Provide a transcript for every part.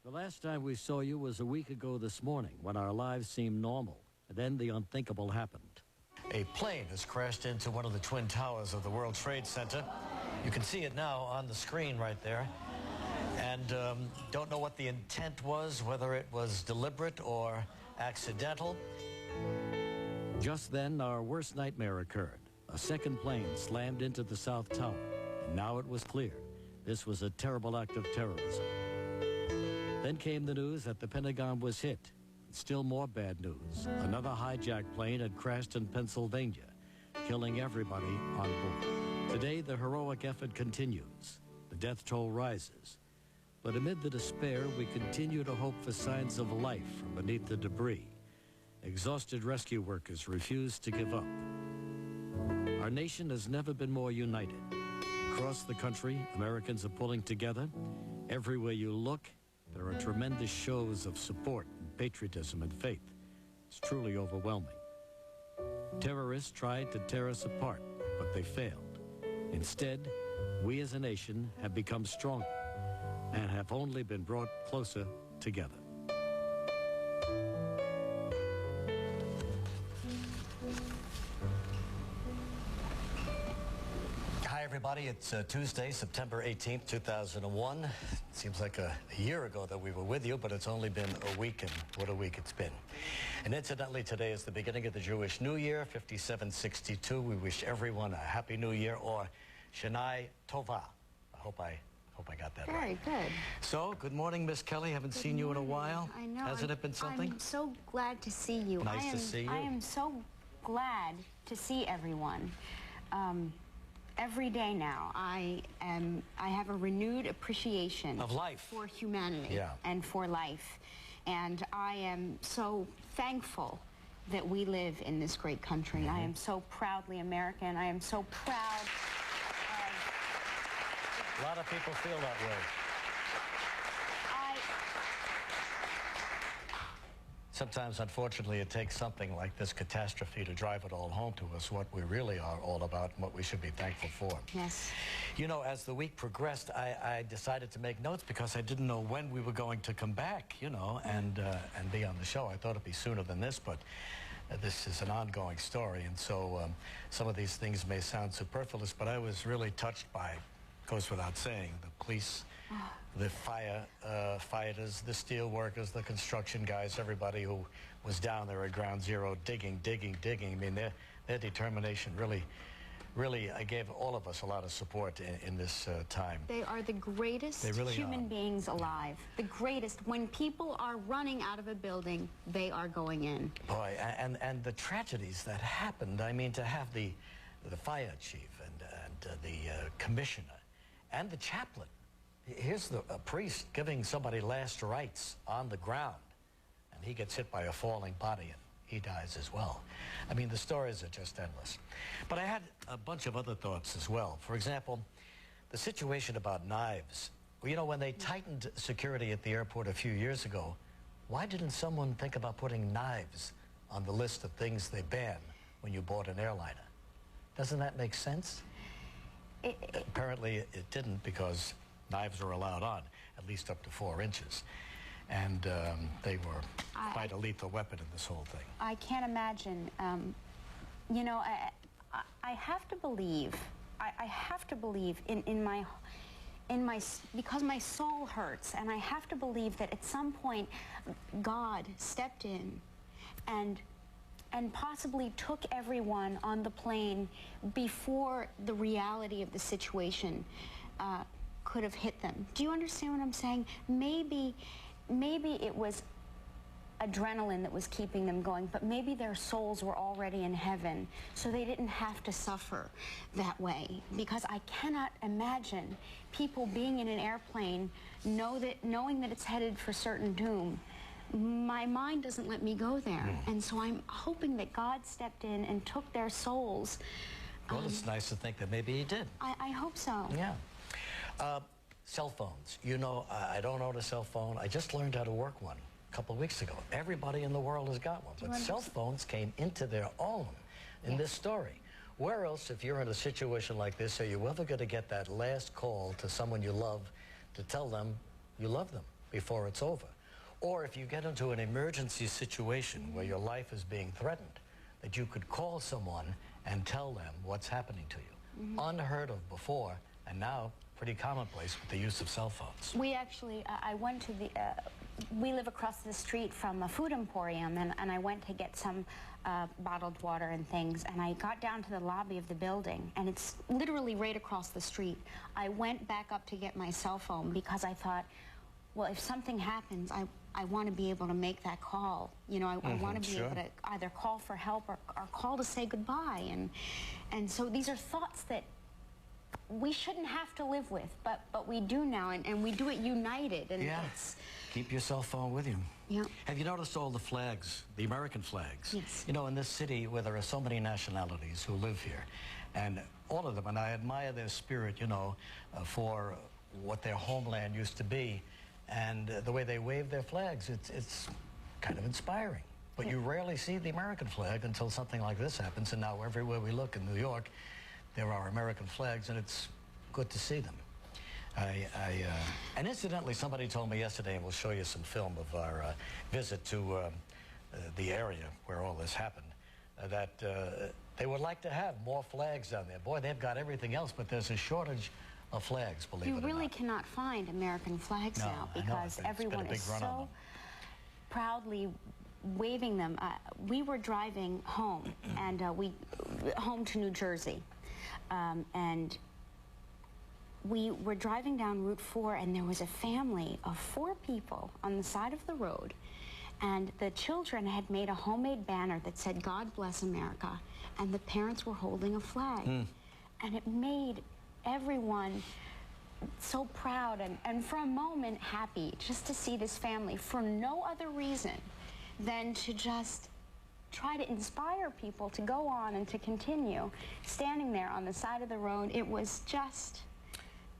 The last time we saw you was a week ago this morning when our lives seemed normal. And then the unthinkable happened. A plane has crashed into one of the twin towers of the World Trade Center. You can see it now on the screen right there. And don't know what the intent was, whether it was deliberate or accidental. Just then, our worst nightmare occurred. A second plane slammed into the South Tower. And now it was clear this was a terrible act of terrorism. Then came the news that the Pentagon was hit. Still more bad news. Another hijacked plane had crashed in Pennsylvania, killing everybody on board. Today, the heroic effort continues. The death toll rises. But amid the despair, we continue to hope for signs of life from beneath the debris. Exhausted rescue workers refuse to give up. Our nation has never been more united. Across the country, Americans are pulling together. Everywhere you look, there are tremendous shows of support, and patriotism, and faith. It's truly overwhelming. Terrorists tried to tear us apart, but they failed. Instead, we as a nation have become stronger and have only been brought closer together. Hi, everybody. It's Tuesday, September 18th, 2001. It seems like a year ago that we were with you, but it's only been a week, and what a week it's been. And incidentally, today is the beginning of the Jewish New Year, 5762. We wish everyone a Happy New Year, or Shana Tova. I hope I got that right. Very good. So, good morning, Miss Kelly. Haven't seen you in a while. I know. Hasn't it been something? I'm so glad to see you. Nice to see you. I am so glad to see everyone. Every day now, I have a renewed appreciation of life, for humanity, and for life, and I am so thankful that we live in this great country. I am so proudly American. I am so proud of... A lot of people feel that way. Sometimes, unfortunately, it takes something like this catastrophe to drive it all home to us, what we really are all about and what we should be thankful for. Yes. You know, as the week progressed, I decided to make notes because I didn't know when we were going to come back, you know, and be on the show. I thought it'd be sooner than this, but this is an ongoing story, and so some of these things may sound superfluous, but I was really touched by, goes without saying, the police, the firefighters, the steel workers, the construction guys, everybody who was down there at ground zero digging. I mean, their determination really gave all of us a lot of support in this time. They are the greatest human beings alive. The greatest. When people are running out of a building, they are going in. Boy, and the tragedies that happened, I mean, to have the fire chief and the commissioner and the chaplain. Here's a priest giving somebody last rites on the ground, and he gets hit by a falling body, and he dies as well. I mean, the stories are just endless. But I had a bunch of other thoughts as well. For example, the situation about knives. Well, you know, when they tightened security at the airport a few years ago, why didn't someone think about putting knives on the list of things they ban when you board an airliner? Doesn't that make sense? Apparently it didn't, because knives were allowed on, at least up to 4 inches. And they were quite a lethal weapon in this whole thing. I can't imagine. You know, I have to believe, I have to believe in my, because my soul hurts, and I have to believe that at some point God stepped in and possibly took everyone on the plane before the reality of the situation could have hit them. Do you understand what I'm saying? Maybe it was adrenaline that was keeping them going, but maybe their souls were already in heaven, so they didn't have to suffer that way. Because I cannot imagine people being in an airplane knowing that it's headed for certain doom. My mind doesn't let me go there, and so I'm hoping that God stepped in and took their souls. Well, it's nice to think that maybe he did. I hope so. Yeah. Cell phones. You know, I don't own a cell phone. I just learned how to work one a couple of weeks ago. Everybody in the world has got one, but cell phones came into their own in this story. Where else, if you're in a situation like this, are you ever going to get that last call to someone you love to tell them you love them? before it's over. Or if you get into an emergency situation where your life is being threatened, that you could call someone and tell them what's happening to you. Unheard of before, and now pretty commonplace with the use of cell phones. We actually, I went to the, we live across the street from a food emporium, and I went to get some bottled water and things, and I got down to the lobby of the building, and it's literally right across the street. I went back up to get my cell phone because I thought, well, if something happens, I want to be able to make that call. You know, I want to be able to either call for help or call to say goodbye. And so these are thoughts that we shouldn't have to live with, but we do now, and we do it united. And it's, keep your cell phone with you. Yeah. Have you noticed all the flags, the American flags? Yes. You know, in this city where there are so many nationalities who live here, and all of them, and I admire their spirit, you know, for what their homeland used to be, and the way they wave their flags, it's kind of inspiring. But you rarely see the American flag until something like this happens, and now everywhere we look in New York, there are American flags, and it's good to see them. And incidentally, somebody told me yesterday, and we'll show you some film of our visit to the area where all this happened, that they would like to have more flags down there. Boy, they've got everything else, but there's a shortage of flags, believe it or not. You really cannot find American flags now because everyone is so proudly waving them. We were driving home, and home to New Jersey, and we were driving down Route 4, and there was a family of 4 people on the side of the road, and the children had made a homemade banner that said, "God bless America," and the parents were holding a flag. And it made everyone so proud and for a moment happy just to see this family for no other reason than to just try to inspire people to go on and to continue standing there on the side of the road. It was just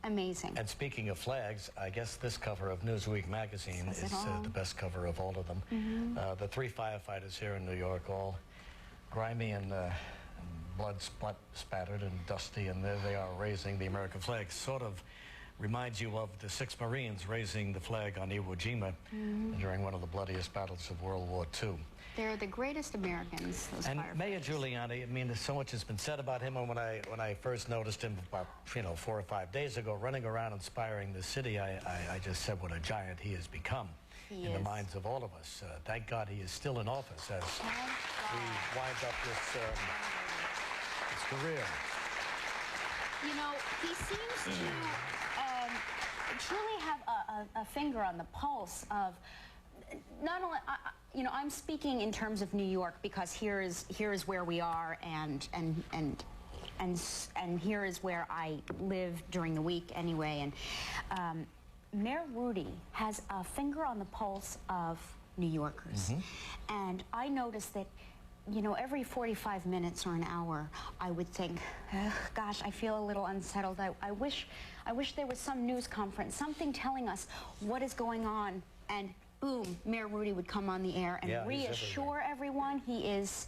amazing. And speaking of flags, I guess this cover of Newsweek magazine is the best cover of all of them. The 3 firefighters here in New York, all grimy and blood spattered and dusty, and there they are raising the American flag. Sort of reminds you of the 6 Marines raising the flag on Iwo Jima during one of the bloodiest battles of World War II. They're the greatest Americans, those And firefighters. Mayor Giuliani, I mean, so much has been said about him, and when I first noticed him about, 4 or 5 days ago running around inspiring the city, I just said what a giant he has become in the minds of all of us. Thank God he is still in office as we wind up this career. You know, he seems to truly have a finger on the pulse of not only, you know, I'm speaking in terms of New York because here is where we are, and here is where I live during the week anyway. And Mayor Rudy has a finger on the pulse of New Yorkers, and I noticed that, you know, every 45 minutes or an hour, I would think, gosh, I feel a little unsettled. I wish there was some news conference, something telling us what is going on, and boom, Mayor Rudy would come on the air and reassure everyone he is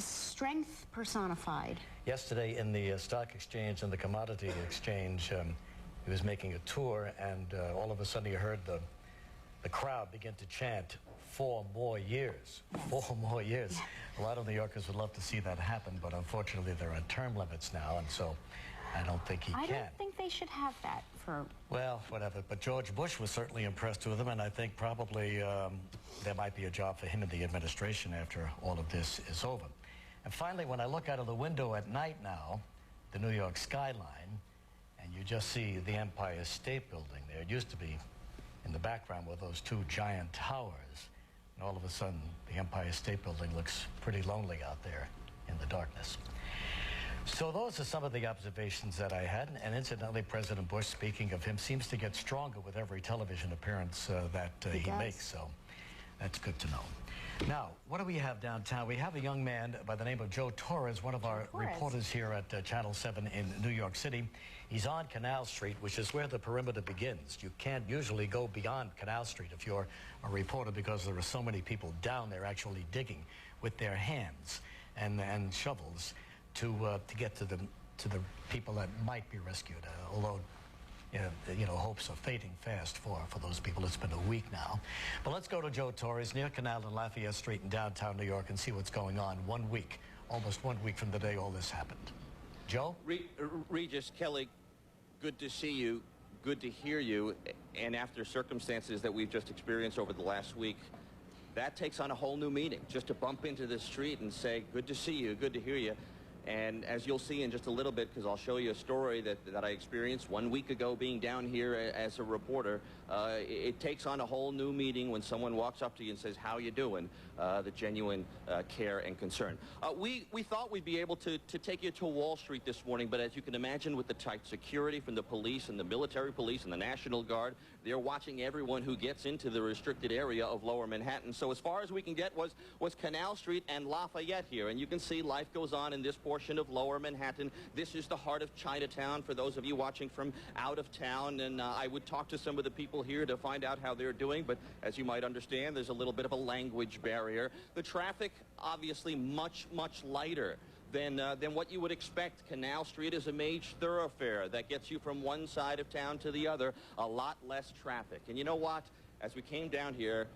strength personified. Yesterday in the stock exchange and the commodity exchange, he was making a tour, and all of a sudden he heard the crowd begin to chant, 4 more years. 4 more years. Yeah. A lot of New Yorkers would love to see that happen, but unfortunately there are term limits now, and so I don't think he can. I don't think they should have that for... Well, whatever. But George Bush was certainly impressed with him, and I think probably there might be a job for him in the administration after all of this is over. And finally, when I look out of the window at night now, the New York skyline, and you just see the Empire State Building there. It used to be in the background with those 2 giant towers. And all of a sudden, the Empire State Building looks pretty lonely out there in the darkness. So those are some of the observations that I had. And incidentally, President Bush, speaking of him, seems to get stronger with every television appearance that he makes. So that's good to know. Now, what do we have downtown? We have a young man by the name of Joe Torres, one of our reporters here at Channel 7 in New York City. He's on Canal Street, which is where the perimeter begins. You can't usually go beyond Canal Street if you're a reporter because there are so many people down there actually digging with their hands and shovels to get to the people that might be rescued. Although, you know, hopes are fading fast for those people. It's been a week now. But let's go to Joe Torres near Canal and Lafayette Street in downtown New York and see what's going on 1 week, almost 1 week from the day all this happened. Joe? Regis, Kelly, good to see you, good to hear you, and after circumstances that we've just experienced over the last week, that takes on a whole new meaning. Just to bump into the street and say, good to see you, good to hear you. And as you'll see in just a little bit, because I'll show you a story that I experienced 1 week ago being down here as a reporter, it takes on a whole new meaning when someone walks up to you and says, how you doing? The genuine care and concern. We thought we'd be able to take you to Wall Street this morning, but as you can imagine, with the tight security from the police and the military police and the National Guard, they're watching everyone who gets into the restricted area of Lower Manhattan. So as far as we can get was Canal Street and Lafayette here. And you can see life goes on in this portion of Lower Manhattan. This is the heart of Chinatown for those of you watching from out of town. And I would talk to some of the people here to find out how they're doing. But as you might understand, there's a little bit of a language barrier. The traffic, obviously, much lighter than what you would expect. Canal Street is a major thoroughfare that gets you from one side of town to the other. A lot less traffic. And you know what? As we came down here,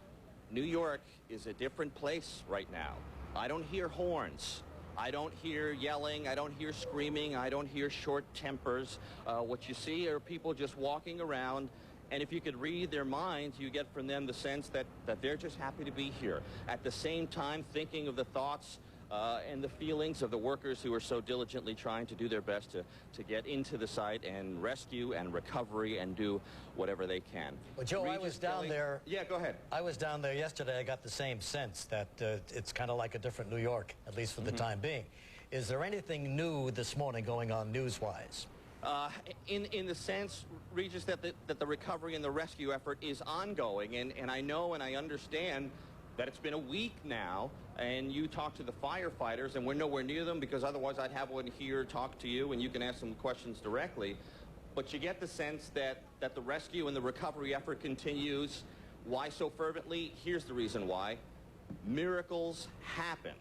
New York is a different place right now. I don't hear horns. I don't hear yelling. I don't hear screaming. I don't hear short tempers. What you see are people just walking around. And if you could read their minds, you get from them the sense that they're just happy to be here. At the same time, thinking of the thoughts and the feelings of the workers who are so diligently trying to do their best to get into the site and rescue and recovery and do whatever they can. Well, Joe, Regis, I was down Kelly, there. Yeah, go ahead. I was down there yesterday. I got the same sense that it's kind of like a different New York, at least for the time being. Is there anything new this morning going on news-wise? In the sense, Regis, that the recovery and the rescue effort is ongoing, and I know and I understand that it's been a week now, and you talk to the firefighters, and we're nowhere near them because otherwise I'd have one here talk to you, and you can ask them questions directly. But you get the sense that the rescue and the recovery effort continues. Why so fervently? Here's the reason why. Miracles happen.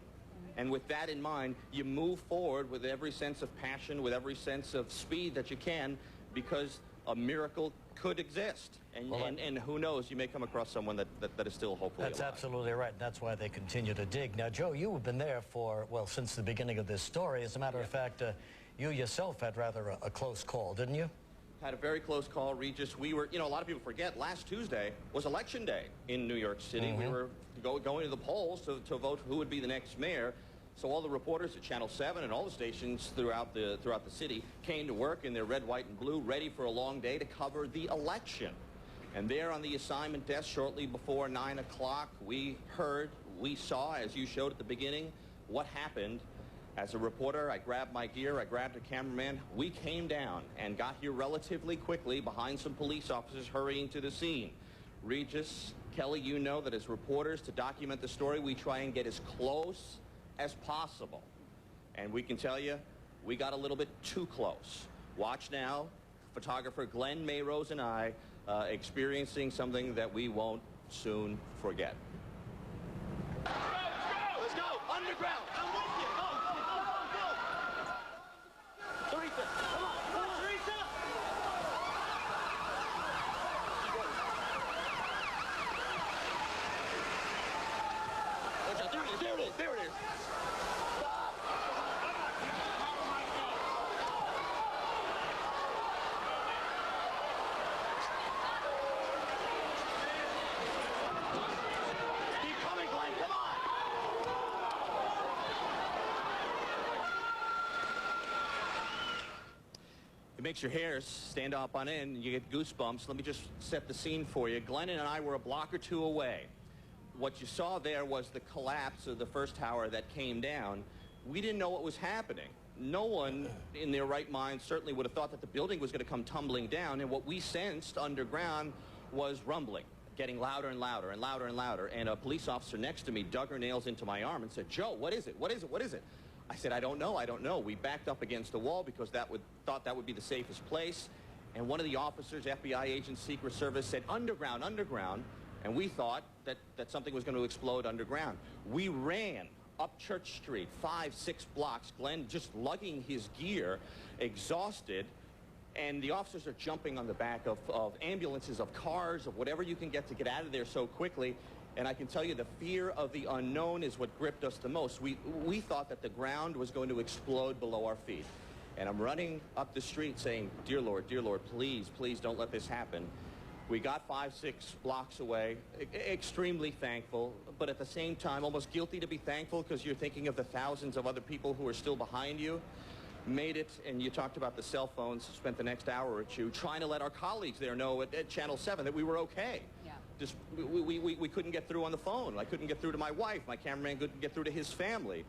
And with that in mind, you move forward with every sense of passion, with every sense of speed that you can, because a miracle could exist. And who knows, you may come across someone that is still hopefully alive. That's absolutely right. That's why they continue to dig. Now, Joe, you have been there for, well, since the beginning of this story. As a matter of fact, you yourself had rather a close call, didn't you? Had a very close call, Regis. We were, you know, a lot of people forget, last Tuesday was Election Day in New York City. We were going to the polls to vote who would be the next mayor. So all the reporters at Channel 7 and all the stations throughout the city came to work in their red, white, and blue, ready for a long day to cover the election. And there on the assignment desk shortly before 9 o'clock, we heard, we saw, as you showed at the beginning, what happened. As a reporter, I grabbed my gear, I grabbed a cameraman. We came down and got here relatively quickly behind some police officers hurrying to the scene. Regis, Kelly, you know that as reporters, to document the story, we try and get as close as possible. And we can tell you, we got a little bit too close. Watch now, photographer Glenn Mayrose and I experiencing something that we won't soon forget. Let's go! Let's go! Underground! I'm with you! Go! Teresa, come on! Come on, Teresa! Watch out, there it is, there it is, there it is! It makes your hairs stand up on end and you get goosebumps. Let me just set the scene for you. Glenn and I were a block or two away. What you saw there was the collapse of the first tower that came down. We didn't know what was happening. No one in their right mind certainly would have thought that the building was going to come tumbling down, and what we sensed underground was rumbling, getting louder and louder and louder and louder. And a police officer next to me dug her nails into my arm and said, "Joe, what is it? What is it? What is it?" I said, I don't know. We backed up against a wall because thought that would be the safest place. And one of the officers, FBI agent, Secret Service, said, underground, underground. And we thought that something was going to explode underground. We ran up Church Street, 5, 6 blocks, Glenn just lugging his gear, exhausted. And the officers are jumping on the back of ambulances, of cars, of whatever you can get to get out of there so quickly. And I can tell you the fear of the unknown is what gripped us the most. We thought that the ground was going to explode below our feet. And I'm running up the street saying, dear Lord, please, please don't let this happen. We got 5, 6 blocks away, extremely thankful, but at the same time almost guilty to be thankful because you're thinking of the thousands of other people who are still behind you. Made it, and you talked about the cell phones, spent the next hour or two trying to let our colleagues there know at Channel 7 that we were okay. Yeah. Just, we couldn't get through on the phone. I couldn't get through to my wife. My cameraman couldn't get through to his family.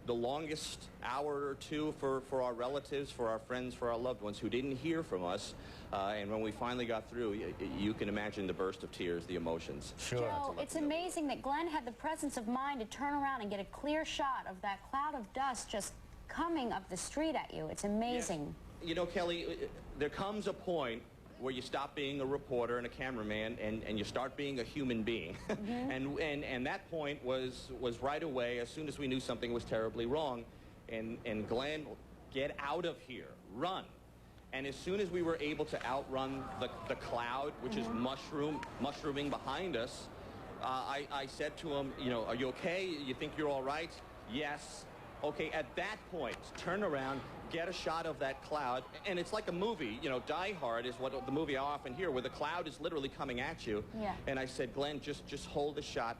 The longest hour or two for our relatives, for our friends, for our loved ones who didn't hear from us. And when we finally got through, you can imagine the burst of tears, the emotions. Sure. Joe, it's amazing that Glenn had the presence of mind to turn around and get a clear shot of that cloud of dust just coming up the street at you. It's amazing. Yes. You know, Kelly, there comes a point where you stop being a reporter and a cameraman and you start being a human being. Mm-hmm. and that point was right away as soon as we knew something was terribly wrong. And Glenn, get out of here, run. And as soon as we were able to outrun the cloud, which is mushrooming behind us, I said to him, you know, are you okay? You think you're all right? Yes. Okay, at that point, turn around, get a shot of that cloud, and it's like a movie, you know, Die Hard is what the movie I often hear, where the cloud is literally coming at you. Yeah. And I said, Glenn, just hold the shot,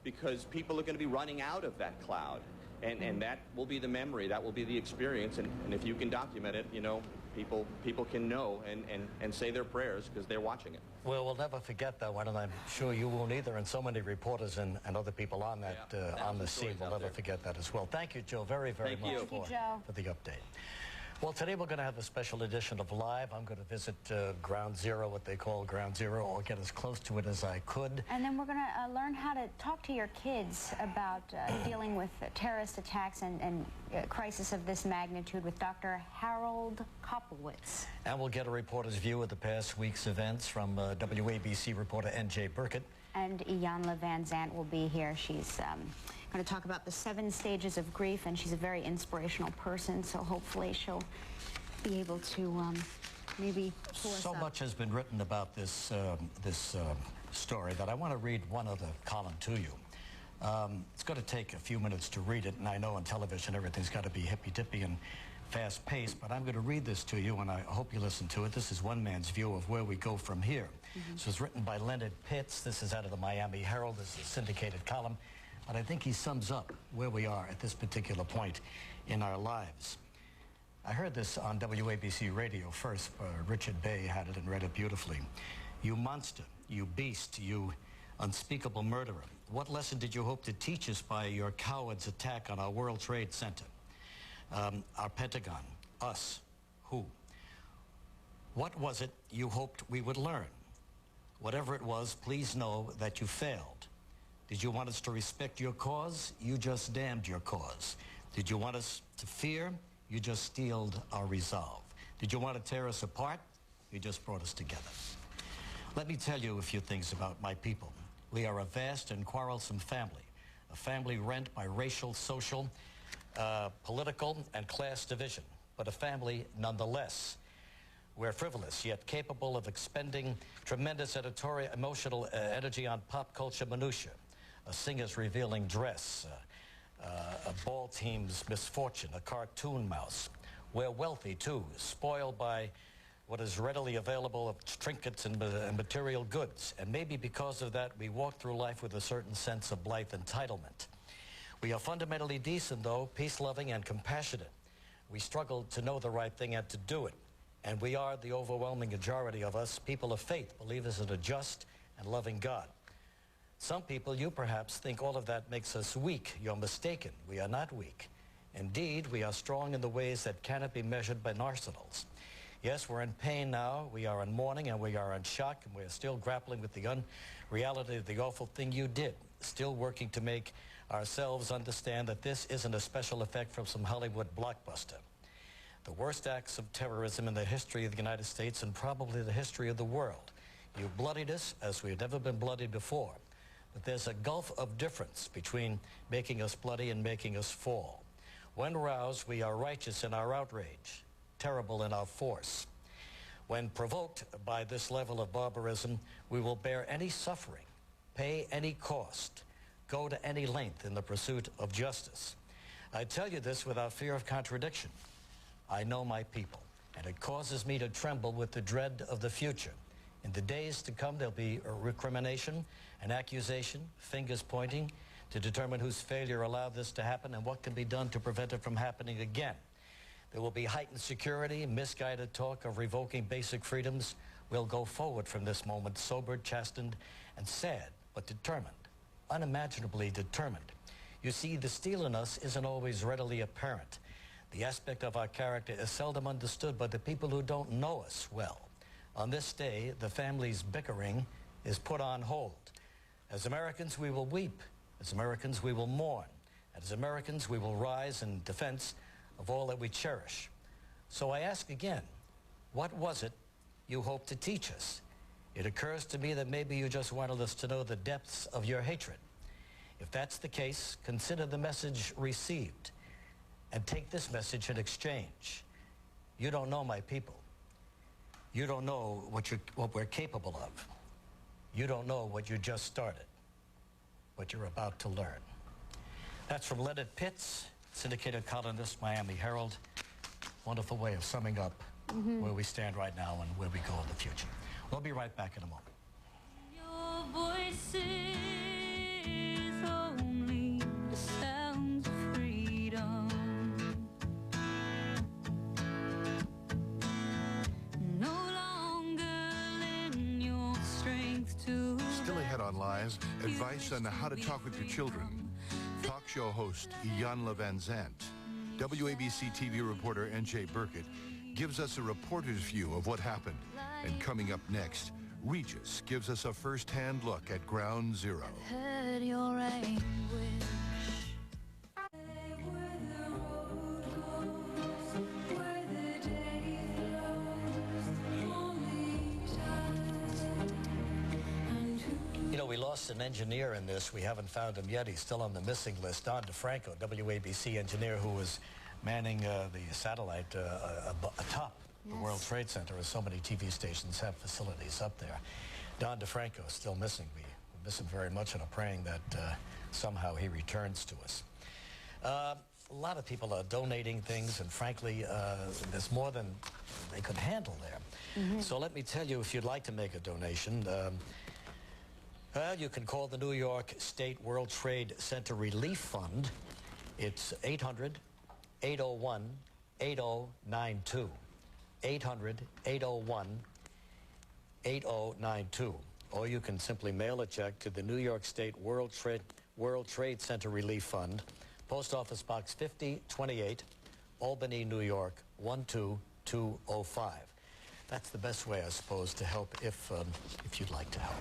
because people are going to be running out of that cloud. And that will be the memory, that will be the experience, and if you can document it, you know, people can know and say their prayers because they're watching it. Well, we'll never forget that one, and I'm sure you won't either, and so many reporters and other people on that on the scene will never forget that as well. Thank you, Joe, very much for the update. Well, today we're going to have a special edition of Live. I'm going to visit Ground Zero, what they call Ground Zero, or get as close to it as I could. And then we're going to learn how to talk to your kids about dealing with terrorist attacks and crisis of this magnitude with Dr. Harold Koplowitz. And we'll get a reporter's view of the past week's events from WABC reporter N.J. Burkett. And Iyanla Van Zant will be here. She's going to talk about the 7 stages of grief, and she's a very inspirational person, so hopefully she'll be able to maybe pull us up. So much has been written about this story that I want to read one other column to you. It's going to take a few minutes to read it, and I know on television everything's got to be hippy-dippy and fast-paced, but I'm going to read this to you, and I hope you listen to it. This is one man's view of where we go from here. This was written by Leonard Pitts. This is out of the Miami Herald. This is a syndicated column, but I think he sums up where we are at this particular point in our lives. I heard this on WABC radio first. Richard Bay had it and read it beautifully. You monster, you beast, you unspeakable murderer. What lesson did you hope to teach us by your coward's attack on our World Trade Center? Our Pentagon, us, who? What was it you hoped we would learn? Whatever it was, please know that you failed. Did you want us to respect your cause? You just damned your cause. Did you want us to fear? You just steeled our resolve. Did you want to tear us apart? You just brought us together. Let me tell you a few things about my people. We are a vast and quarrelsome family, a family rent by racial, social, political, and class division, but a family nonetheless. We're frivolous, yet capable of expending tremendous editorial, emotional energy on pop culture minutiae. A singer's revealing dress, a ball team's misfortune, a cartoon mouse. We're wealthy, too, spoiled by what is readily available of trinkets and material goods. And maybe because of that, we walk through life with a certain sense of life entitlement. We are fundamentally decent, though, peace-loving and compassionate. We struggle to know the right thing and to do it. And we are, the overwhelming majority of us, people of faith, believers in a just and loving God. Some people, you perhaps, think all of that makes us weak. You're mistaken. We are not weak. Indeed, we are strong in the ways that cannot be measured by arsenals. Yes, we're in pain now. We are in mourning, and we are in shock, and we are still grappling with the unreality of the awful thing you did, still working to make ourselves understand that this isn't a special effect from some Hollywood blockbuster. The worst acts of terrorism in the history of the United States and probably the history of the world. You bloodied us as we had never been bloodied before. But there's a gulf of difference between making us bloody and making us fall. When roused, we are righteous in our outrage, terrible in our force. When provoked by this level of barbarism, we will bear any suffering, pay any cost, go to any length in the pursuit of justice. I tell you this without fear of contradiction. I know my people, and it causes me to tremble with the dread of the future. In the days to come, there'll be a recrimination, an accusation, fingers pointing, to determine whose failure allowed this to happen and what can be done to prevent it from happening again. There will be heightened security, misguided talk of revoking basic freedoms. We'll go forward from this moment sobered, chastened, and sad, but determined, unimaginably determined. You see, the steel in us isn't always readily apparent. The aspect of our character is seldom understood by the people who don't know us well. On this day, the family's bickering is put on hold. As Americans, we will weep. As Americans, we will mourn. As Americans, we will rise in defense of all that we cherish. So I ask again, what was it you hoped to teach us? It occurs to me that maybe you just wanted us to know the depths of your hatred. If that's the case, consider the message received and take this message in exchange. You don't know my people. You don't know what we're capable of. You don't know what you just started, what you're about to learn. That's from Leonard Pitts, syndicated columnist, Miami Herald. Wonderful way of summing up where we stand right now and where we go in the future. We'll be right back in a moment. Your voice is only the sounds of freedom. No longer lend your strength to. Still ahead on Live, advice on how to talk with your children. Talk show host Iyanla Van Zandt, WABC TV reporter N.J. Burkett gives us a reporter's view of what happened. And coming up next, Regis gives us a first-hand look at Ground Zero. Heard your anguish. You know, we lost an engineer in this. We haven't found him yet. He's still on the missing list. Don DeFranco, WABC engineer who was manning the satellite atop the World Trade Center, as so many TV stations have facilities up there. Don DeFranco is still missing. We miss him very much and are praying that somehow he returns to us. A lot of people are donating things, and frankly, there's more than they could handle there. So let me tell you, if you'd like to make a donation, well, you can call the New York State World Trade Center Relief Fund. It's 800-801-8092. 800-801-8092. Or you can simply mail a check to the New York State World Trade Center Relief Fund, Post Office Box 5028, Albany, New York, 12205. That's the best way, I suppose, to help if you'd like to help.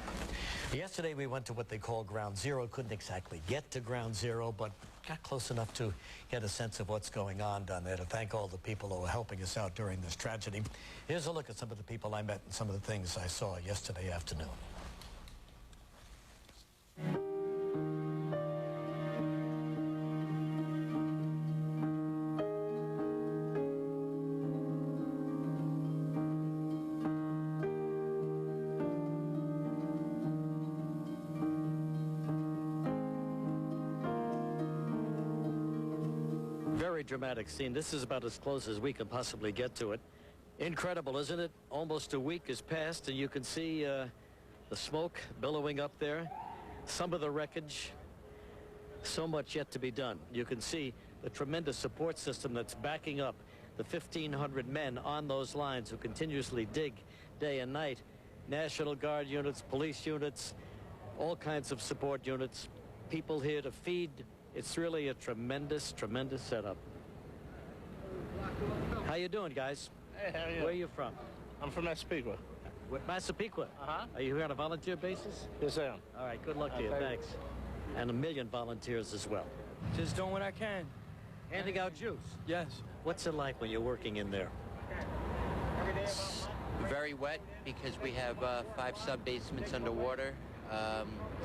Yesterday we went to what they call Ground Zero. Couldn't exactly get to Ground Zero, but got close enough to get a sense of what's going on down there, to thank all the people who are helping us out during this tragedy. Here's a look at some of the people I met and some of the things I saw yesterday afternoon. Very dramatic scene. This is about as close as we can possibly get to it. Incredible, isn't it? Almost a week has passed, and you can see the smoke billowing up there. Some of the wreckage. So much yet to be done. You can see the tremendous support system that's backing up the 1,500 men on those lines who continuously dig day and night. National Guard units, police units, all kinds of support units. People here to feed. It's really a tremendous, tremendous setup. How you doing, guys? Hey, how are you? Where are you from? I'm from Massapequa. Massapequa? Uh-huh. Are you here on a volunteer basis? Yes, I am. All right, good luck to you. Thanks. And 1 million volunteers as well. Just doing what I can. Handing out juice. Yes. What's it like when you're working in there? Very wet because we have 5 sub-basements underwater.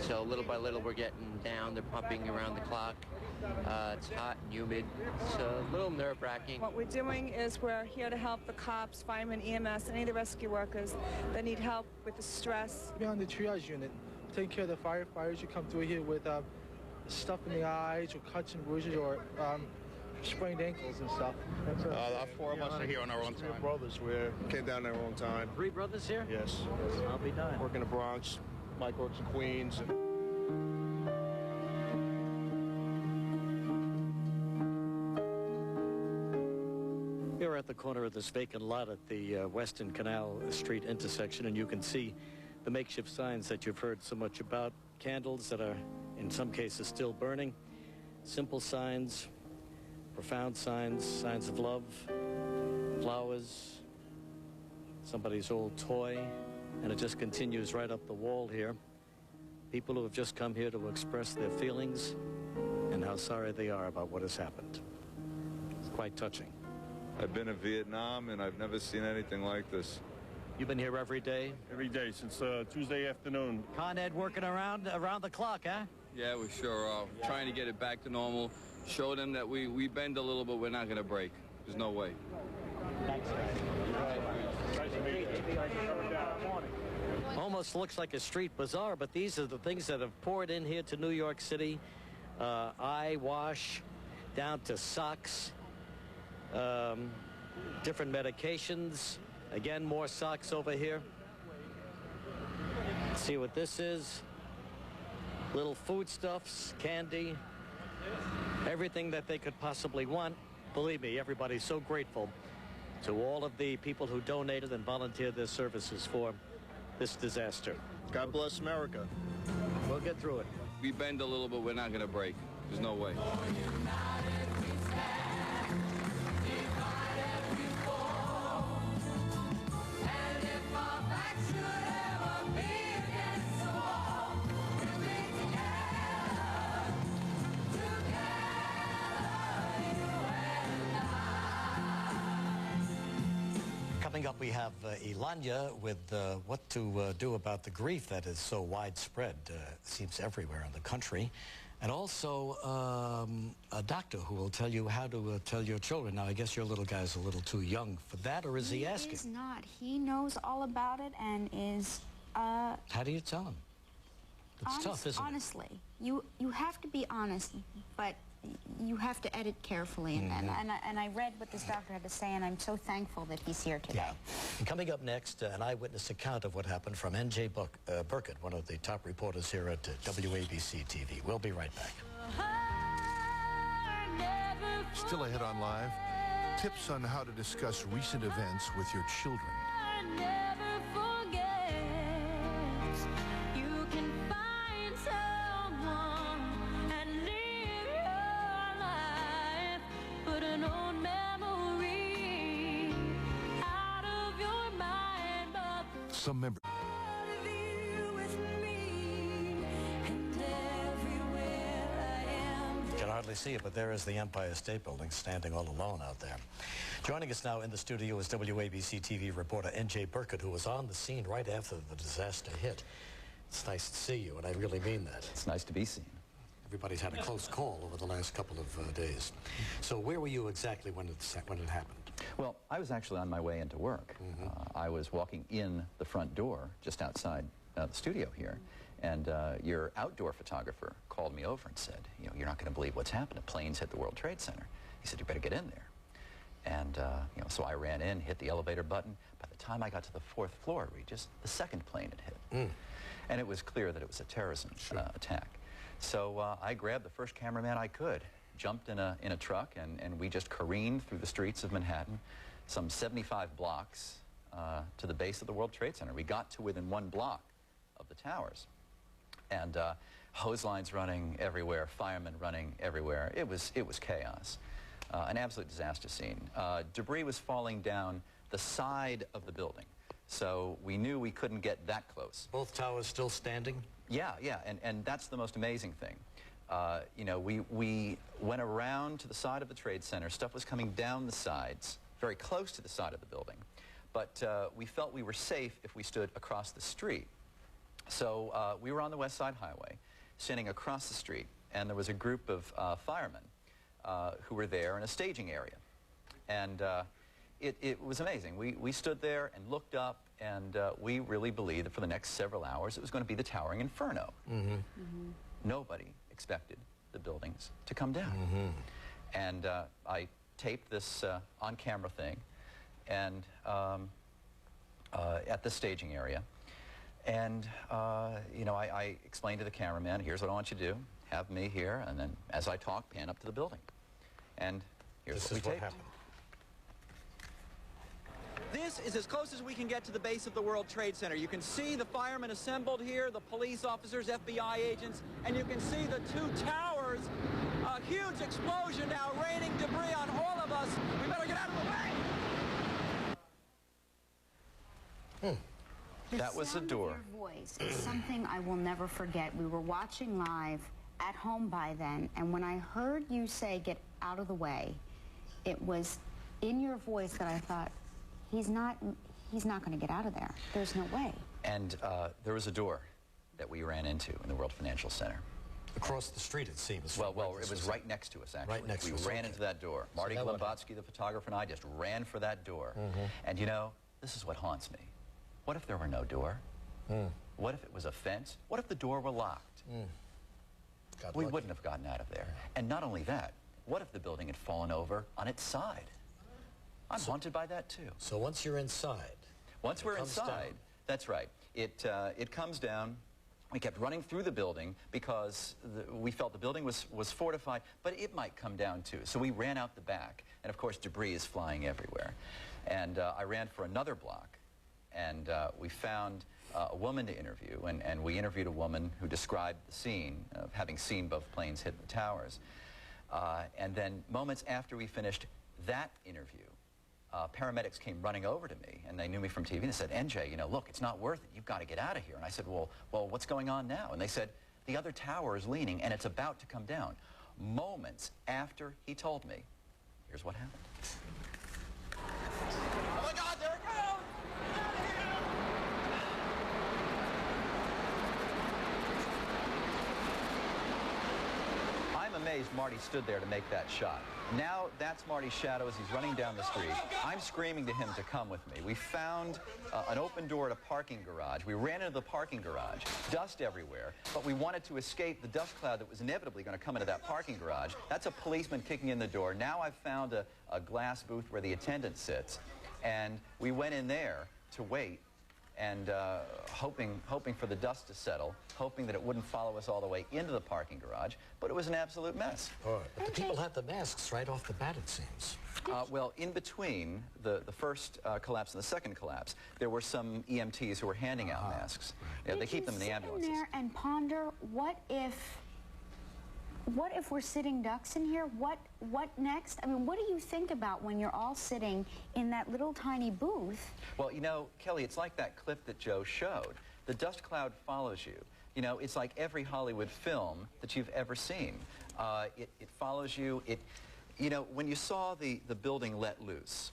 So little by little, we're getting down. They're pumping around the clock. It's hot and humid. It's a little nerve-wracking. What we're doing is we're here to help the cops, firemen, EMS, any of the rescue workers that need help with the stress. We're on the triage unit, taking care of the firefighters who come through here with stuff in the eyes or cuts and bruises or sprained ankles and stuff. Four of us are here on our own time. Three brothers. We came down our own time. 3 brothers here? Yes. I'll be done. Work in the Bronx. Mike works in Queens. We're at the corner of this vacant lot at the Western Canal Street intersection, and you can see the makeshift signs that you've heard so much about. Candles that are, in some cases, still burning. Simple signs, profound signs, signs of love, flowers, somebody's old toy, and it just continues right up the wall here. People who have just come here to express their feelings and how sorry they are about what has happened. It's quite touching. I've been in Vietnam, and I've never seen anything like this. You've been here every day? Every day since Tuesday afternoon. Con Ed working around the clock, huh? Yeah, we sure are. Trying to get it back to normal. Show them that we bend a little, but we're not going to break. There's no way. Thanks. Almost looks like a street bazaar, but these are the things that have poured in here to New York City. Eye wash, down to socks, different medications. Again, more socks over here. See what this is. Little foodstuffs, candy, everything that they could possibly want. Believe me, everybody's so grateful to all of the people who donated and volunteered their services for this disaster. God bless America. We'll get through it. We bend a little, but we're not going to break. There's no way. Coming up, we have Ilanya with what to do about the grief that is so widespread, seems everywhere in the country. And also a doctor who will tell you how to tell your children. Now, I guess your little guy's a little too young for that, or is he asking? He is not. He knows all about it and is... How do you tell him? It's tough, isn't it? Honestly, you have to be honest, but you have to edit carefully. And I read what this doctor had to say, and I'm so thankful that he's here today. Yeah. And coming up next, an eyewitness account of what happened from N.J. Burkett, one of the top reporters here at WABC TV. We'll be right back. Still ahead on Live, tips on how to discuss recent events with your children. Some members. Can hardly see it, but there is the Empire State Building standing all alone out there. Joining us now in the studio is WABC TV reporter N.J. Burkett, who was on the scene right after the disaster hit. It's nice to see you, and I really mean that. It's nice to be seen. Everybody's had a close call over the last couple of days. So where were you exactly when it happened? Well, I was actually on my way into work. I was walking in the front door just outside the studio here, and your outdoor photographer called me over and said, you know, you're not going to believe what's happened. Planes hit the World Trade Center. He said, you better get in there. And, you know, so I ran in, hit the elevator button. By the time I got to the 4th floor, Regis, the second plane had hit. And it was clear that it was a terrorism attack. So I grabbed the first cameraman I could, jumped in a truck, and we just careened through the streets of Manhattan, some 75 blocks to the base of the World Trade Center. We got to within 1 block of the towers. And hose lines running everywhere, firemen running everywhere. It was chaos. An absolute disaster scene. Debris was falling down the side of the building, so we knew we couldn't get that close. Both towers still standing? Yeah, and that's the most amazing thing. You know, we went around to the side of the Trade Center. Stuff was coming down the sides, very close to the side of the building. But we felt we were safe if we stood across the street. So we were on the West Side Highway, standing across the street, and there was a group of firemen who were there in a staging area. And it was amazing. We stood there and looked up, and we really believed that for the next several hours it was going to be the towering inferno. Nobody expected the buildings to come down. And I taped this on-camera thing and at the staging area. And, you know, I explained to the cameraman, here's what I want you to do. Have me here, and then as I talk, pan up to the building. And here's what we taped. Happened. This is as close as we can get to the base of the World Trade Center. You can see the firemen assembled here, the police officers, FBI agents, and you can see the two towers. A huge explosion now raining debris on all of us. We better get out of the way! That was the door. Your voice is something I will never forget. We were watching live at home by then, and when I heard you say, get out of the way, it was in your voice that I thought, he's not going to get out of there. There's no way. And there was a door that we ran into in the World Financial Center. Across the street, it seems. Well, it was right next to us, actually. Right next to us. We ran into that door. Marty Glembotsky, the photographer, and I just ran for that door. And you know, this is what haunts me. What if there were no door? What if it was a fence? What if the door were locked? We wouldn't have gotten out of there. And not only that, what if the building had fallen over on its side? I'm haunted by that, too. So once you're inside... Once we're inside, that's right. It comes down. We kept running through the building because we felt the building was fortified, but it might come down, too. So we ran out the back, and of course, debris is flying everywhere. And I ran for another block, and we found a woman to interview, and we interviewed a woman who described the scene of having seen both planes hit the towers. And then moments after we finished that interview, paramedics came running over to me, and they knew me from TV, and they said, NJ, you know, look, it's not worth it. You've got to get out of here. And I said, well, what's going on now? And they said, the other tower is leaning, and it's about to come down. Moments after he told me, here's what happened. Oh, my God, there it goes! I'm amazed Marty stood there to make that shot. Now that's Marty's shadow as he's running down the street. I'm screaming to him to come with me. We found an open door at a parking garage. We ran into the parking garage, dust everywhere, but we wanted to escape the dust cloud that was inevitably going to come into that parking garage. That's a policeman kicking in the door. Now I've found a glass booth where the attendant sits, and we went in there to wait, and hoping for the dust to settle, hoping that it wouldn't follow us all the way into the parking garage, but it was an absolute mess. But the people had the masks right off the bat, it seems. Well, in between the first collapse and the second collapse, there were some EMTs who were handing out masks. Yeah, they keep them in the ambulances. Did you sit in there and ponder, what if we're sitting ducks in here? What next? I mean, what do you think about when you're all sitting in that little tiny booth? Well, you know, Kelly, it's like that clip that Joe showed. The dust cloud follows you. You know, it's like every Hollywood film that you've ever seen. It follows you. You know, when you saw the building let loose,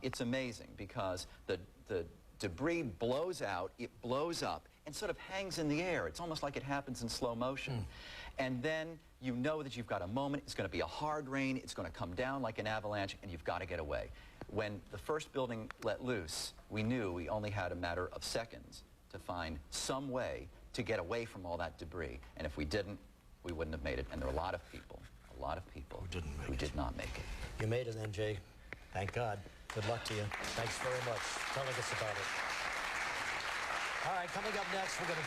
it's amazing because the debris blows out, it blows up, and sort of hangs in the air. It's almost like it happens in slow motion. And then you know that you've got a moment. It's going to be a hard rain. It's going to come down like an avalanche, and you've got to get away. When the first building let loose, we knew we only had a matter of seconds to find some way to get away from all that debris. And if we didn't, we wouldn't have made it. And there are a lot of people who did not make it. You made it, NJ. Thank God. Good luck to you. Thanks very much. Telling us about it. All right, coming up next, we're going to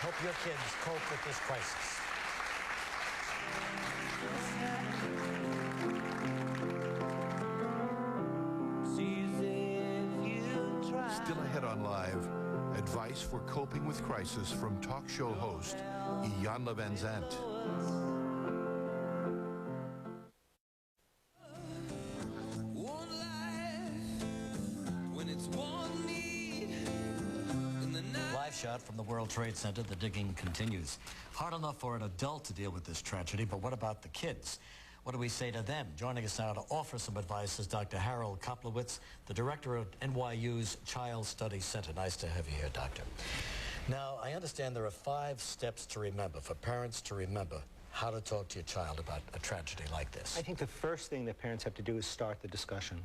help your kids cope with this crisis. Still ahead on Live, advice for coping with crisis from talk show host Iyanla Vanzant. Live shot from the World Trade Center. The digging continues. Hard enough for an adult to deal with this tragedy, but what about the kids? What do we say to them? Joining us now to offer some advice is Dr. Harold Koplowitz, the director of NYU's Child Study Center. Nice to have you here, Doctor. Now, I understand there are 5 steps to remember, for parents to remember how to talk to your child about a tragedy like this. I think the first thing that parents have to do is start the discussion,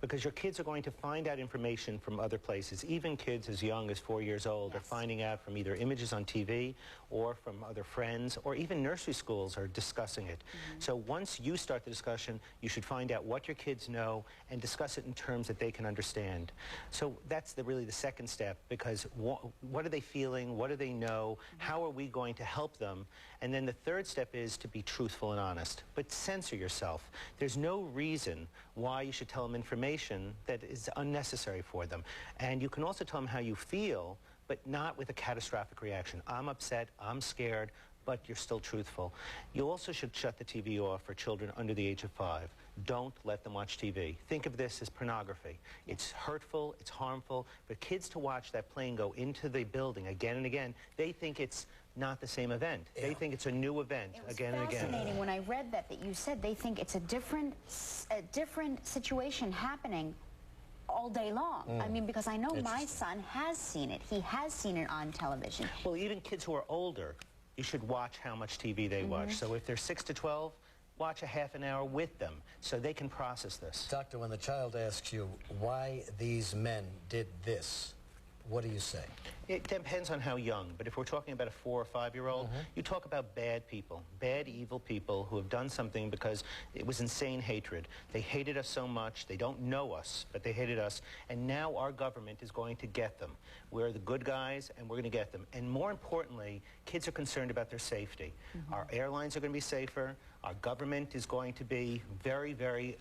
because your kids are going to find out information from other places. Even kids as young as 4 years old are finding out from either images on TV or from other friends, or even nursery schools are discussing it. So once you start the discussion, you should find out what your kids know and discuss it in terms that they can understand. So that's really the second step, because what are they feeling? What do they know? How are we going to help them? And then the third step is to be truthful and honest, but censor yourself. There's no reason why you should tell them information that is unnecessary for them. And you can also tell them how you feel, but not with a catastrophic reaction. I'm upset, I'm scared, but you're still truthful. You also should shut the TV off for children under the age of 5. Don't let them watch TV. Think of this as pornography. It's hurtful, it's harmful. For kids to watch that plane go into the building again and again, they think it's not the same event. Yeah. They think it's a new event again and again. It was fascinating when I read that you said they think it's a different situation happening all day long. I mean, because I know my son has seen it. He has seen it on television. Well, even kids who are older, you should watch how much TV they watch. So if they're 6 to 12, watch a half an hour with them so they can process this. Doctor, when the child asks you why these men did this, what do you say? It depends on how young, but if we're talking about a 4 or 5-year-old, you talk about bad people, bad, evil people who have done something because it was insane hatred. They hated us so much, they don't know us, but they hated us, and now our government is going to get them. We're the good guys, and we're going to get them. And more importantly, kids are concerned about their safety. Our airlines are going to be safer. Our government is going to be very, very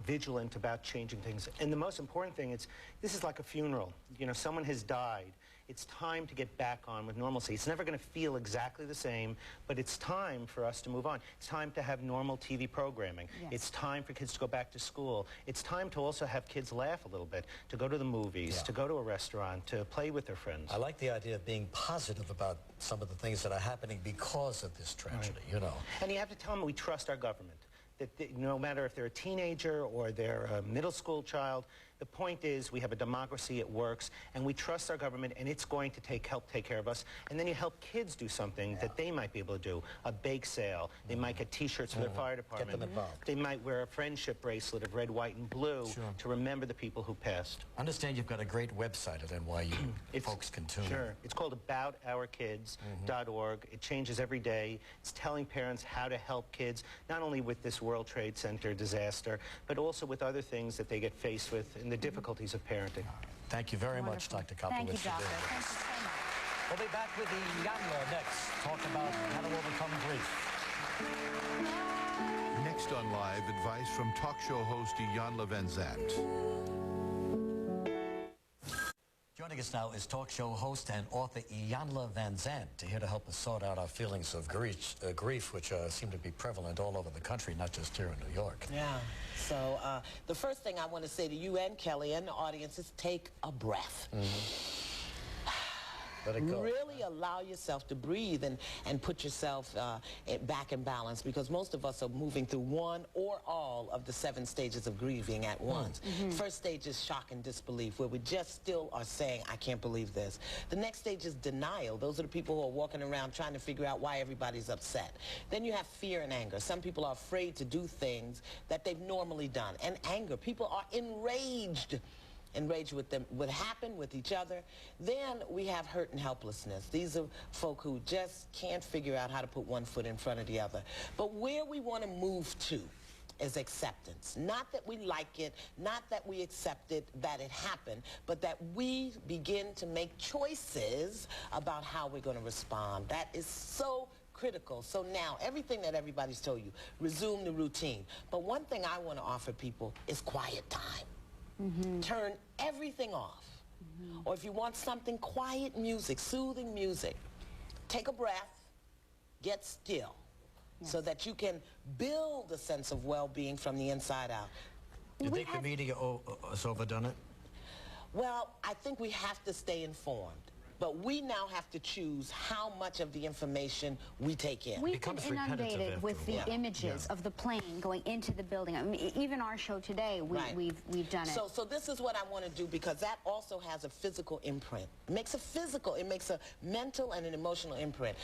vigilant about changing things. And the most important thing is, this is like a funeral. You know, someone has died. It's time to get back on with normalcy. It's never going to feel exactly the same, but it's time for us to move on. It's time to have normal TV programming. It's time for kids to go back to school. It's time to also have kids laugh a little bit, to go to the movies, to go to a restaurant, to play with their friends. I like the idea of being positive about some of the things that are happening because of this tragedy, you know. And you have to tell them we trust our government. That no matter if they're a teenager or they're a middle school child, the point is we have a democracy, it works, and we trust our government, and it's going to help take care of us. And then you help kids do something that they might be able to do, a bake sale. They might get T-shirts for their fire department. Get them involved. They might wear a friendship bracelet of red, white, and blue to remember the people who passed. I understand you've got a great website at NYU. Folks can tune in. Sure. It's called aboutourkids.org. It changes every day. It's telling parents how to help kids, not only with this World Trade Center disaster, but also with other things that they get faced with in the difficulties of parenting. Thank you very much, Dr. Kopowitz. Thank you, Doctor. Thank you so much. We'll be back with the Yanla next. Talk about how to overcome grief. Next on Live, advice from talk show host Yanla Van Zandt. Joining us now is talk show host and author Yanla Van Zandt, here to help us sort out our feelings of grief, which seem to be prevalent all over the country, not just here in New York. Yeah. So the first thing I want to say to you and Kelly and the audience is take a breath. Let it go. Really allow yourself to breathe and put yourself back in balance, because most of us are moving through one or all of the 7 stages of grieving at once. First stage is shock and disbelief, where we just still are saying, I can't believe this. The next stage is denial. Those are the people who are walking around trying to figure out why everybody's upset. Then you have fear and anger. Some people are afraid to do things that they've normally done. And anger. People are enraged with them, what happened with each other. Then we have hurt and helplessness. These are folk who just can't figure out how to put one foot in front of the other. But where we want to move to is acceptance. Not that we like it, not that we accept it, that it happened, but that we begin to make choices about how we're going to respond. That is so critical. So now, everything that everybody's told you, resume the routine. But one thing I want to offer people is quiet time. Turn everything off. Or if you want something, quiet music, soothing music. Take a breath, get still, so that you can build a sense of well-being from the inside out. Do you think the media has overdone it? Well, I think we have to stay informed. But we now have to choose how much of the information we take in. We've been inundated with the images of the plane going into the building. I mean, even our show today, we've done it. So this is what I want to do, because that also has a physical imprint. It makes a mental and an emotional imprint.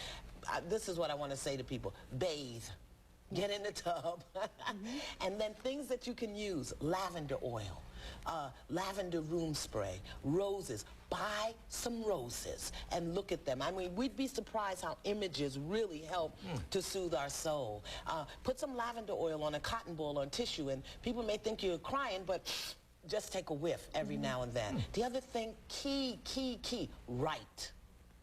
This is what I want to say to people. Bathe. Get in the tub. And then things that you can use. Lavender oil. Lavender room spray. Roses. Buy some roses and look at them. I mean, we'd be surprised how images really help to soothe our soul. Put some lavender oil on a cotton ball or tissue, and people may think you're crying, but just take a whiff every now and then. The other thing, key, write.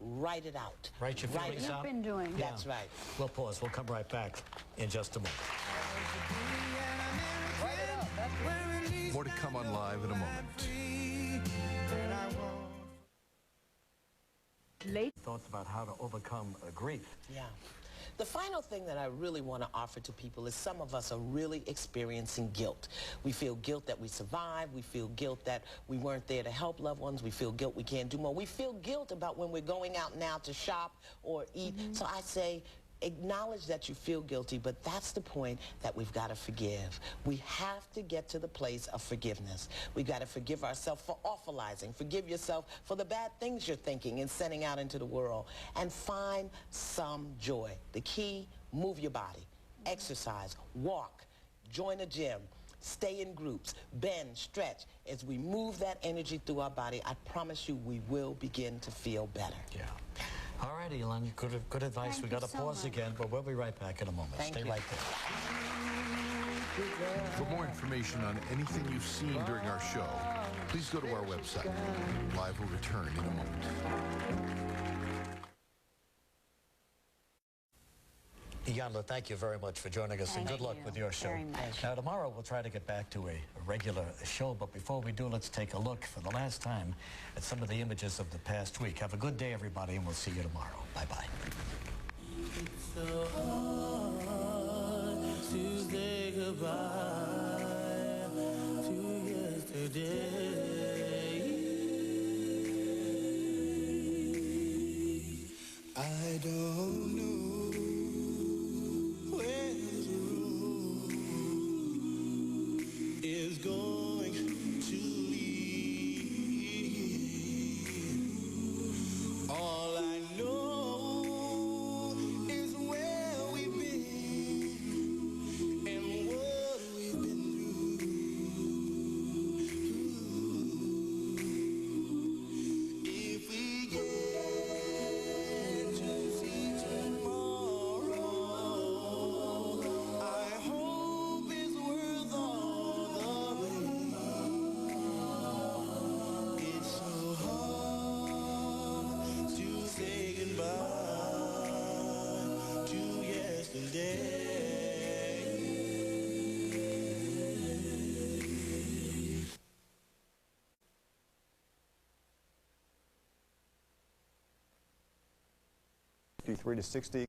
Write it out. Write your feelings out. You've been doing. That's right. We'll pause. We'll come right back in just a moment. More to come on Live in a moment. Thoughts about how to overcome grief. Yeah. The final thing that I really want to offer to people is some of us are really experiencing guilt. We feel guilt that we survived. We feel guilt that we weren't there to help loved ones. We feel guilt we can't do more. We feel guilt about when we're going out now to shop or eat. So I say, acknowledge that you feel guilty, but that's the point that we've got to forgive. We have to get to the place of forgiveness. We've got to forgive ourselves for awfulizing. Forgive yourself for the bad things you're thinking and sending out into the world. And find some joy. The key, move your body. Exercise, walk, join a gym, stay in groups, bend, stretch. As we move that energy through our body, I promise you we will begin to feel better. Yeah. All right, Elon, good advice. We got to pause again, but we'll be right back in a moment. Stay right there. For more information on anything you've seen during our show, please go to our website. Live will return in a moment. Iyanla, thank you very much for joining us, and good luck with your show. Now, tomorrow we'll try to get back to a regular show, but before we do, let's take a look for the last time at some of the images of the past week. Have a good day, everybody, and we'll see you tomorrow. Bye-bye. It's so hard to say goodbye to yesterday. I don't know is going to lead. All I know is where we've been and what we've been through. If we get to see tomorrow, I hope it's worth all the rain. It's so hard to say goodbye to yesterday. 53 to 60.